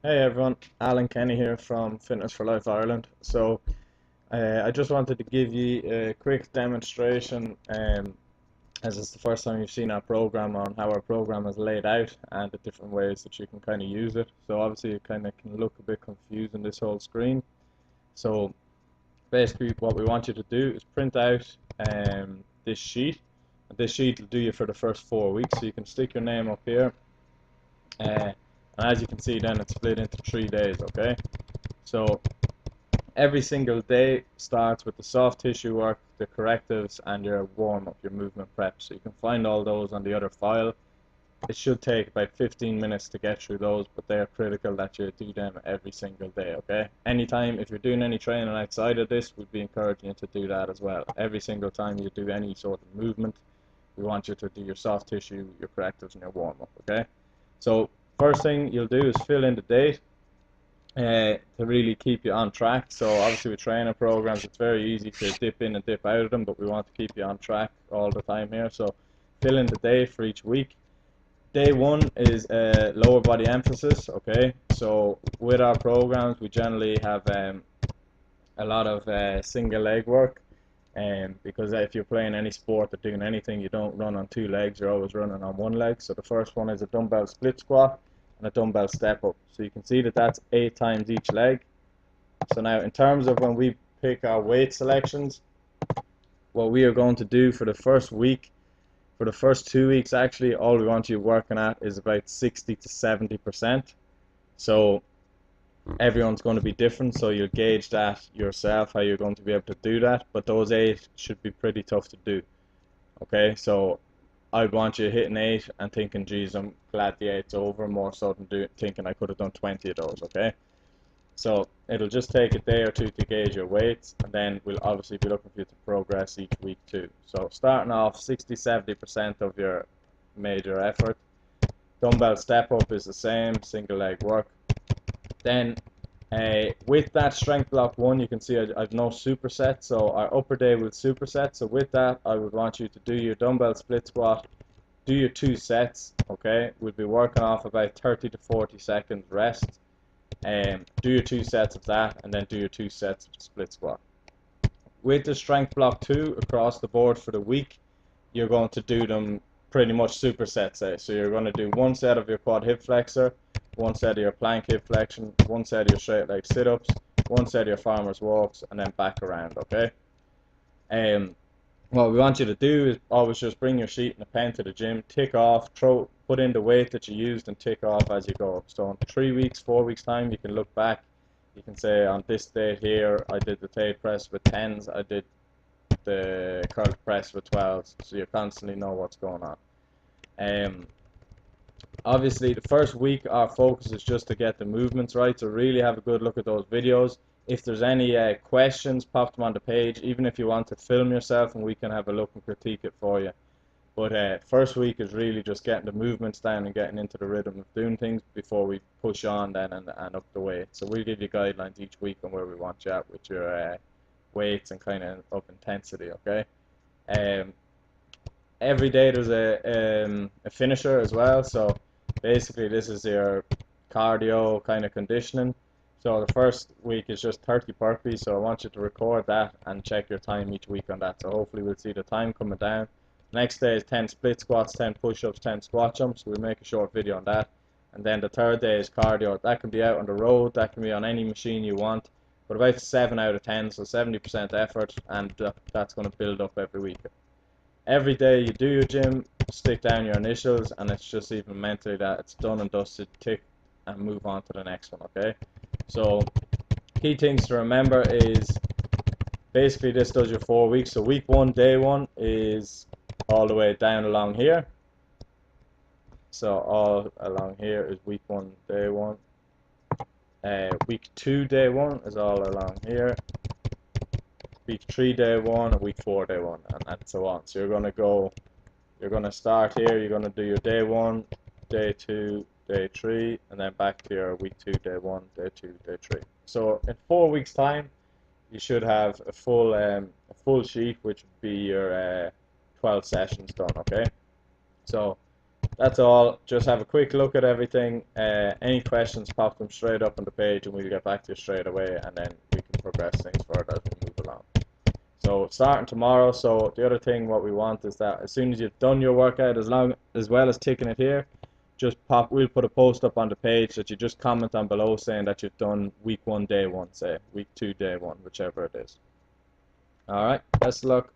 Hey everyone, Alan Kenny here from Fitness for Life Ireland. I just wanted to give you a quick demonstration, as it's the first time you've seen our program, on how our program is laid out and the different ways that you can kind of use it. So obviously it kind of can look a bit confusing, this whole screen. So basically what we want you to do is print out this sheet. This sheet will do you for the first 4 weeks, so you can stick your name up here. And as you can see, then it's split into 3 days, okay? So every single day starts with the soft tissue work, the correctives, and your warm-up, your movement prep. So you can find all those on the other file. It should take about 15 minutes to get through those, but they are critical that you do them every single day, okay? Anytime, if you're doing any training outside of this, we'd be encouraging you to do that as well. Every single time you do any sort of movement, we want you to do your soft tissue, your correctives, and your warm-up, okay? So first thing you'll do is fill in the date to really keep you on track. So obviously with training programs, it's very easy to dip in and dip out of them, but we want to keep you on track all the time here. So fill in the day for each week. Day one is lower body emphasis, okay? So with our programs, we generally have a lot of single leg work, because if you're playing any sport or doing anything, you don't run on two legs, you're always running on one leg. So the first one is a dumbbell split squat and a dumbbell step up. So you can see that that's 8 times each leg. So now in terms of when we pick our weight selections, what we are going to do for the first week, for the first 2 weeks actually, all we want you working at is about 60 to 70%. So everyone's going to be different, so you'll gauge that yourself, how you're going to be able to do that, but those 8 should be pretty tough to do, okay? So I'd want you hitting 8 and thinking, geez, I'm glad the 8's over, more so than thinking I could have done 20 of those, okay? So it'll just take a day or two to gauge your weights, and then we'll obviously be looking for you to progress each week too. So starting off 60-70% of your major effort. Dumbbell step up is the same, single leg work. Then with that strength block 1, you can see I've no superset, so our upper day will superset. So with that, I would want you to do your dumbbell split squat, do your 2 sets, okay? We'll be working off about 30 to 40 seconds rest. Do your 2 sets of that, and then do your 2 sets of split squat. With the strength block 2 across the board for the week, you're going to do them pretty much supersets. So you're going to do 1 set of your quad hip flexor, 1 set of your plank hip flexion, 1 set of your straight leg sit-ups, 1 set of your farmer's walks, and then back around, okay? What we want you to do is always just bring your sheet and a pen to the gym, tick off, put in the weight that you used and tick off as you go. So in 3 weeks, 4 weeks time, you can look back. You can say on this date here, I did the Tate press with 10s, I did the curl press with 12s, so you constantly know what's going on. Obviously the first week our focus is just to get the movements right, so really have a good look at those videos. If there's any questions, pop them on the page, even if you want to film yourself, and we can have a look and critique it for you. But first week is really just getting the movements down and getting into the rhythm of doing things before we push on then and up the weight. So we'll give you guidelines each week on where we want you at with your weights and kind of intensity, okay? Every day there's a finisher as well, so basically this is your cardio kind of conditioning. So the first week is just 30 burpees, so I want you to record that and check your time each week on that. So hopefully we'll see the time coming down. Next day is 10 split squats, 10 push-ups, 10 squat jumps. We'll make a short video on that. And then the third day is cardio. That can be out on the road, that can be on any machine you want, but about 7 out of 10, so 70% effort, and that's going to build up every week. Every day you do your gym, stick down your initials, and it's just even mentally that it's done and dusted, tick and move on to the next one, okay? So key things to remember is basically this does your 4 weeks. So week 1, day 1 is all the way down along here. So all along here is week 1, day 1. Week 2, day 1 is all along here. Week 3, day 1, and week 4, day 1, and so on. So you're going to start here, you're going to do your day 1, day 2, day 3, and then back to your week 2, day 1, day 2, day 3. So in 4 weeks time, you should have a full sheet, which would be your 12 sessions done, okay? So that's all. Just have a quick look at everything. Any questions, pop them straight up on the page and we'll get back to you straight away, and then we can progress things further as we move along. So starting tomorrow, so the other thing what we want is that as soon as you've done your workout, as well as ticking it here, just we'll put a post up on the page that you just comment on below saying that you've done week 1 day 1, say week 2 day 1, whichever it is. Alright, best of luck.